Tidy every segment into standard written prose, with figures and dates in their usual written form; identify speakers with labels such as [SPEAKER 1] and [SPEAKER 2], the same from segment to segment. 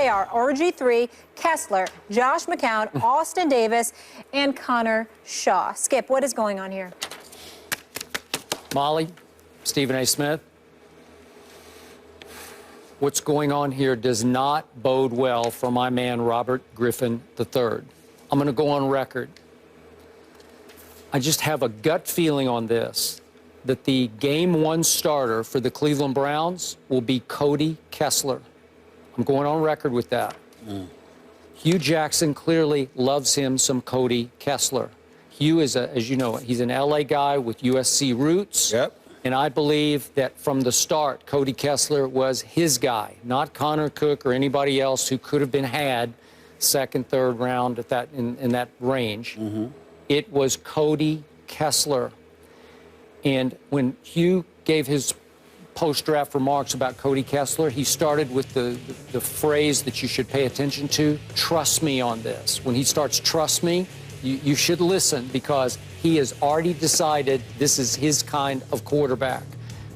[SPEAKER 1] They are RG3, Kessler, Josh McCown, Austin Davis, and Connor Shaw. Skip, what is going on here?
[SPEAKER 2] Molly, Stephen A. Smith, what's going on here does not bode well for my man Robert Griffin III. I'm going to go on record. I just have a gut feeling on this, that the Game 1 starter for the Cleveland Browns will be Cody Kessler. I'm going on record with that. Hugh Jackson clearly loves him some Cody Kessler. Hugh is, as you know, he's an LA guy with USC roots.
[SPEAKER 3] Yep.
[SPEAKER 2] And I believe that from the start, Cody Kessler was his guy, not Connor Cook or anybody else who could have been had second, third round at that in that range. It was Cody Kessler. And when Hugh gave his post-draft remarks about Cody Kessler, he started with the phrase that you should pay attention to, trust me on this. When he starts trust me, you should listen, because he has already decided this is his kind of quarterback.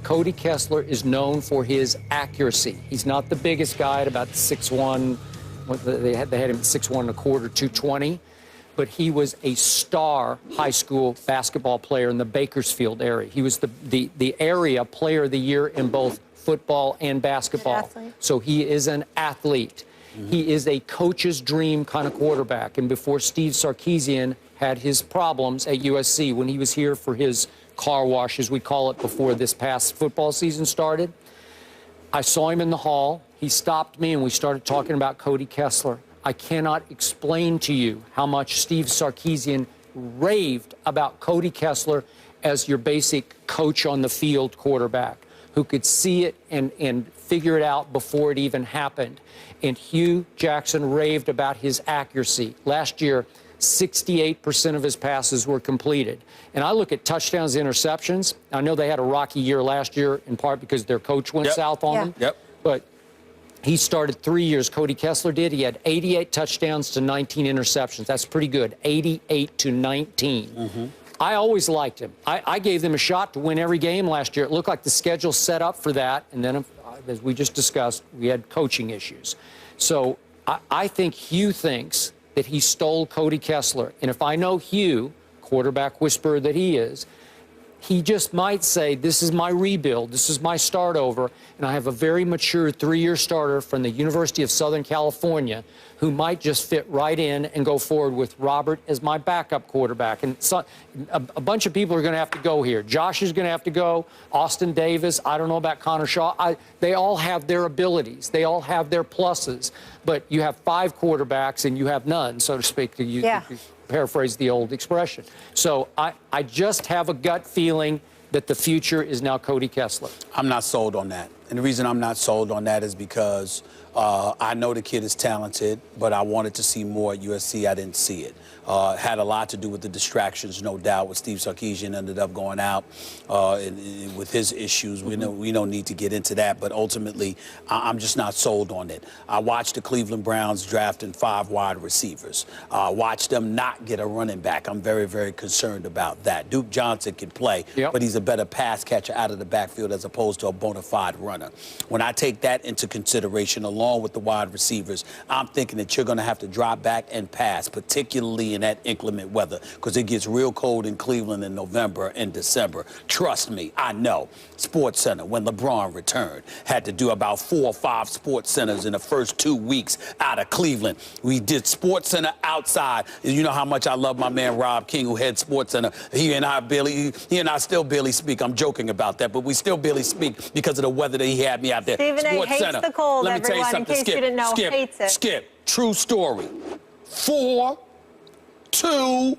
[SPEAKER 2] Cody Kessler is known for his accuracy. He's not the biggest guy at about 6'1". They had him at 6'1 1/4", 220. But he was a star high school basketball player in the Bakersfield area. He was the area player of the year in both football and basketball. So he is an athlete. He is a coach's dream kind of quarterback. And before Steve Sarkisian had his problems at USC, when he was here for his car wash, as we call it, before this past football season started, I saw him in the hall. He stopped me and we started talking about Cody Kessler. I cannot explain to you how much Steve Sarkisian raved about Cody Kessler as your basic coach on the field quarterback who could see it and figure it out before it even happened. And Hugh Jackson raved about his accuracy. Last year, 68% of his passes were completed. And I look at touchdowns, interceptions. I know they had a rocky year last year, in part because their coach went south on them. But he started 3 years, Cody Kessler did. He had 88 touchdowns to 19 interceptions. That's pretty good, 88 to 19. I always liked him. I gave them a shot to win every game last year. It looked like the schedule set up for that. And then, as we just discussed, we had coaching issues. So I think Hugh thinks that he stole Cody Kessler. And if I know Hugh, quarterback whisperer that he is, he just might say, this is my rebuild, this is my start over, and I have a very mature 3-year starter from the University of Southern California who might just fit right in and go forward with Robert as my backup quarterback. And so, a bunch of people are going to have to go here. Josh is going to have to go. Austin Davis, I don't know about Connor Shaw. They all have their abilities. They all have their pluses. But you have 5 quarterbacks and you have none, so to speak, to use. Paraphrase the old expression. So I just have a gut feeling that the future is now Cody Kessler.
[SPEAKER 3] I'm not sold on that. And the reason I'm not sold on that is because I know the kid is talented, but I wanted to see more at USC. I didn't see it. Had a lot to do with the distractions, no doubt, with Steve Sarkisian ended up going out with his issues. We don't need to get into that, but ultimately, I'm just not sold on it. I watched the Cleveland Browns drafting 5 wide receivers. Watched them not get a running back. I'm very, very concerned about that. Duke Johnson can play, but he's a better pass catcher out of the backfield as opposed to a bona fide runner. When I take that into consideration, along with the wide receivers, I'm thinking that you're going to have to drop back and pass, particularly in that inclement weather, because it gets real cold in Cleveland in November and December. Trust me, I know. Sports Center, when LeBron returned, had to do about 4 or 5 sports centers in the first 2 weeks out of Cleveland. We did Sports Center outside. You know how much I love my man Rob King, who heads Sports Center. He and I still barely speak. I'm joking about that, but we still barely speak because of the weather that he had me out there.
[SPEAKER 1] Stephen A. hates
[SPEAKER 3] Center.
[SPEAKER 1] the cold,
[SPEAKER 3] Let me tell you something.
[SPEAKER 1] in case you didn't know, hates it.
[SPEAKER 3] Skip, true story. 4, 2,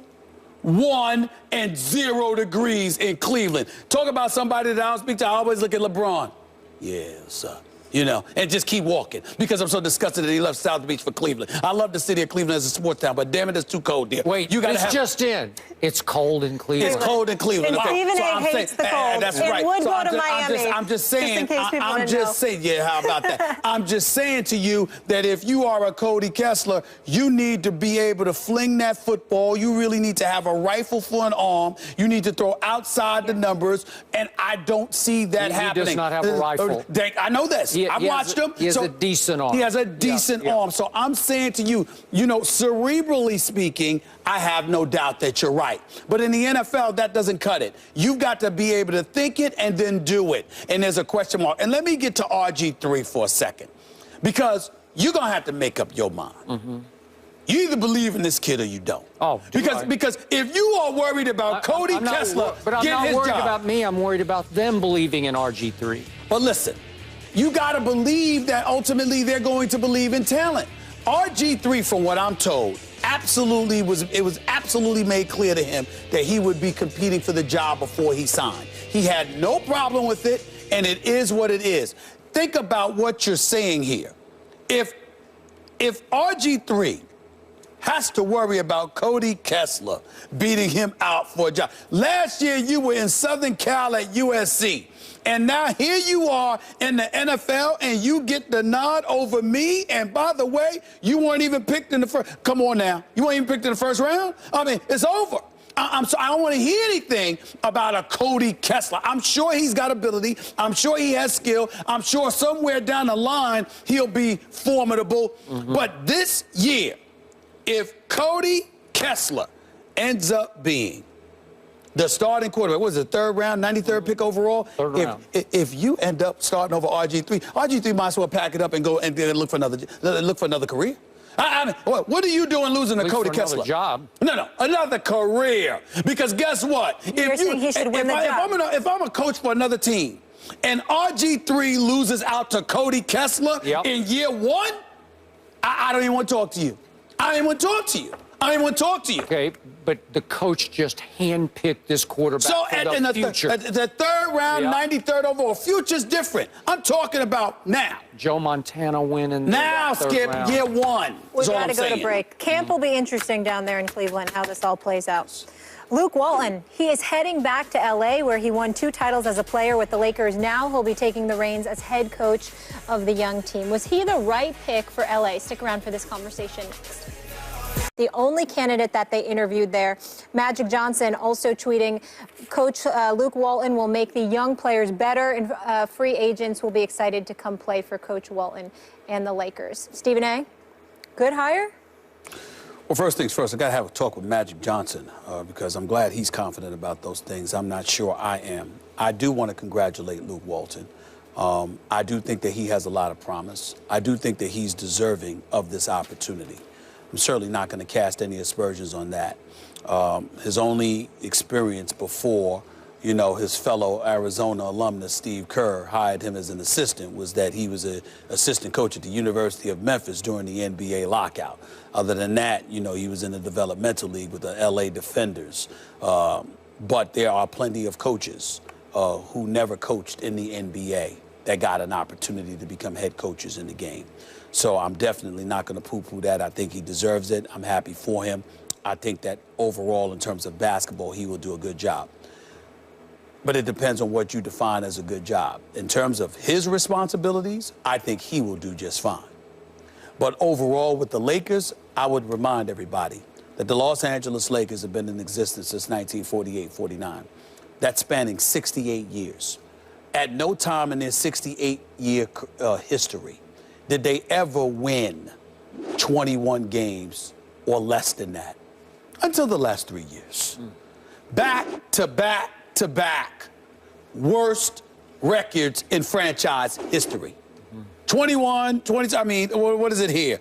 [SPEAKER 3] 1, and 0 degrees in Cleveland. Talk about somebody that I don't speak to. I always look at LeBron. Yeah, sir. You know, and just keep walking because I'm so disgusted that he left South Beach for Cleveland. I love the city of Cleveland as a sports town, but damn it, it's too cold there.
[SPEAKER 2] Wait, it's just in. It's cold in Cleveland.
[SPEAKER 3] It's cold in Cleveland.
[SPEAKER 1] And Stephen A. hates the cold.
[SPEAKER 3] That's
[SPEAKER 1] it
[SPEAKER 3] right.
[SPEAKER 1] would
[SPEAKER 3] So
[SPEAKER 1] go to Miami.
[SPEAKER 3] I'm just saying.
[SPEAKER 1] I'm just
[SPEAKER 3] saying. Yeah, how about that? I'm just saying to you that if you are a Cody Kessler, you need to be able to fling that football. You really need to have a rifle for an arm. You need to throw outside the numbers, and I don't see that happening.
[SPEAKER 2] He does not have a rifle.
[SPEAKER 3] I know this. I've watched him.
[SPEAKER 2] He has a decent arm.
[SPEAKER 3] He has a decent arm. So I'm saying to you, cerebrally speaking, I have no doubt that you're right. But in the NFL, that doesn't cut it. You've got to be able to think it and then do it. And there's a question mark. And let me get to RG3 for a second, because you're going to have to make up your mind. Mm-hmm. You either believe in this kid or you don't.
[SPEAKER 2] Oh,
[SPEAKER 3] because if you are worried about Cody Kessler,
[SPEAKER 2] but I'm not worried about me. I'm worried about them believing in RG3.
[SPEAKER 3] But listen, you got to believe that ultimately they're going to believe in talent. RG3, from what I'm told, it was absolutely made clear to him that he would be competing for the job before he signed. He had no problem with it, and it is what it is. Think about what you're saying here. If RG3 has to worry about Cody Kessler beating him out for a job. Last year, you were in Southern Cal at USC. And now here you are in the NFL, and you get the nod over me. And by the way, you weren't even picked in the first. Come on now. You weren't even picked in the first round? I mean, it's over. I don't want to hear anything about a Cody Kessler. I'm sure he's got ability. I'm sure he has skill. I'm sure somewhere down the line he'll be formidable. Mm-hmm. But this year, if Cody Kessler ends up being the starting quarterback, what was it, third round, 93rd pick overall?
[SPEAKER 2] Third round.
[SPEAKER 3] If you end up starting over RG3 might as well pack it up and go and look for another career. I mean, what are you doing losing to Cody Kessler?
[SPEAKER 2] Another job.
[SPEAKER 3] No, another career. Because guess what?
[SPEAKER 1] You're saying he should win the job.
[SPEAKER 3] If I'm a coach for another team and RG3 loses out to Cody Kessler in year one, I don't even want to talk to you. I don't even want to talk to you. I don't even want to talk to you.
[SPEAKER 2] Okay, but the coach just handpicked this quarterback for the future.
[SPEAKER 3] The third round, 93rd overall. Future's different. I'm talking about now.
[SPEAKER 2] Joe Montana winning.
[SPEAKER 3] Now, Skip,
[SPEAKER 2] round.
[SPEAKER 3] year one.
[SPEAKER 1] We got to go to break. Camp will be interesting down there in Cleveland, how this all plays out. Luke Walton, he is heading back to L.A., where he won 2 titles as a player with the Lakers. Now he'll be taking the reins as head coach of the young team. Was he the right pick for L.A.? Stick around for this conversation next. The only candidate that they interviewed there, Magic Johnson, also tweeting, Coach Luke Walton will make the young players better, and free agents will be excited to come play for Coach Walton and the Lakers. Stephen A., good hire?
[SPEAKER 3] Well, first things first, I got to have a talk with Magic Johnson because I'm glad he's confident about those things. I'm not sure I am. I do want to congratulate Luke Walton. I do think that he has a lot of promise. I do think that he's deserving of this opportunity. I'm certainly not going to cast any aspersions on that. His only experience before, his fellow Arizona alumnus, Steve Kerr, hired him as an assistant was that he was an assistant coach at the University of Memphis during the NBA lockout. Other than that, he was in the developmental league with the LA Defenders. But there are plenty of coaches who never coached in the NBA that got an opportunity to become head coaches in the game. So I'm definitely not going to poo-poo that. I think he deserves it. I'm happy for him. I think that overall, in terms of basketball, he will do a good job. But it depends on what you define as a good job. In terms of his responsibilities, I think he will do just fine. But overall, with the Lakers, I would remind everybody that the Los Angeles Lakers have been in existence since 1948-49. That's spanning 68 years. At no time in their 68-year history did they ever win 21 games or less than that until the last 3 years. Back to back to back, worst records in franchise history. 21, 20, I mean, what is it here?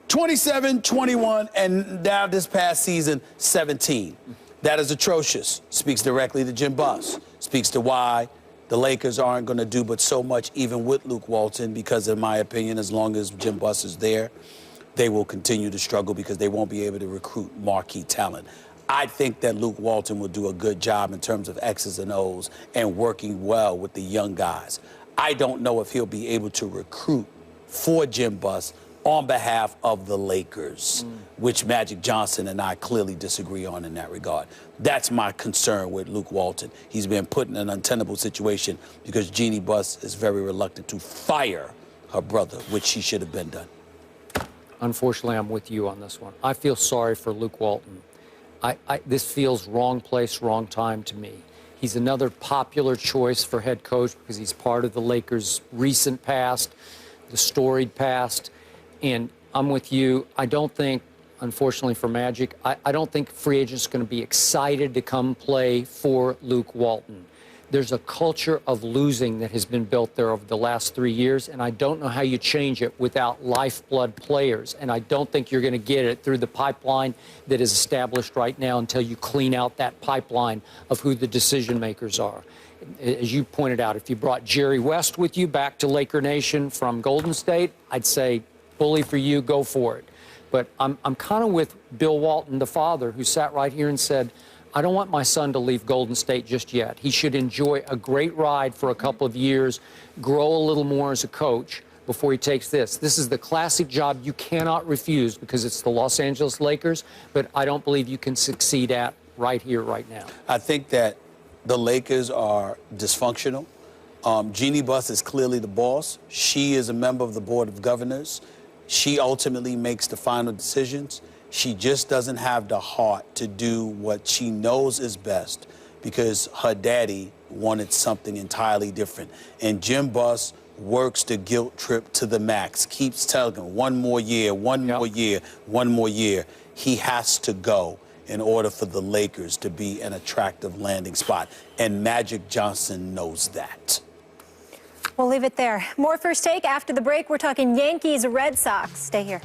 [SPEAKER 3] 27, 21, and now this past season, 17. That is atrocious. Speaks directly to Jim Buss. Speaks to why the Lakers aren't going to do but so much even with Luke Walton, because in my opinion, as long as Jim Buss is there, they will continue to struggle because they won't be able to recruit marquee talent. I think that Luke Walton will do a good job in terms of X's and O's and working well with the young guys. I don't know if he'll be able to recruit for Jim Buss on behalf of the Lakers, which Magic Johnson and I clearly disagree on in that regard. That's my concern with Luke Walton. He's been put in an untenable situation because Jeannie Buss is very reluctant to fire her brother, which she should have been done.
[SPEAKER 2] Unfortunately, I'm with you on this one. I feel sorry for Luke Walton. This feels wrong place, wrong time to me. He's another popular choice for head coach because he's part of the Lakers' recent past, the storied past. And I'm with you. I don't think, unfortunately for Magic, I don't think free agents are going to be excited to come play for Luke Walton. There's a culture of losing that has been built there over the last 3 years, and I don't know how you change it without lifeblood players. And I don't think you're going to get it through the pipeline that is established right now until you clean out that pipeline of who the decision makers are. As you pointed out, if you brought Jerry West with you back to Laker Nation from Golden State, I'd say, bully for you, go for it. But I'm kind of with Bill Walton, the father, who sat right here and said, I don't want my son to leave Golden State just yet. He should enjoy a great ride for a couple of years, grow a little more as a coach before he takes this. This is the classic job you cannot refuse because it's the Los Angeles Lakers, but I don't believe you can succeed at right here, right now.
[SPEAKER 3] I think that the Lakers are dysfunctional. Jeannie Buss is clearly the boss. She is a member of the Board of Governors. She ultimately makes the final decisions. She just doesn't have the heart to do what she knows is best because her daddy wanted something entirely different. And Jim Buss works the guilt trip to the max, keeps telling him one more year, one more year, one more year. He has to go in order for the Lakers to be an attractive landing spot. And Magic Johnson knows that.
[SPEAKER 1] We'll leave it there. More First Take after the break. We're talking Yankees, Red Sox. Stay here.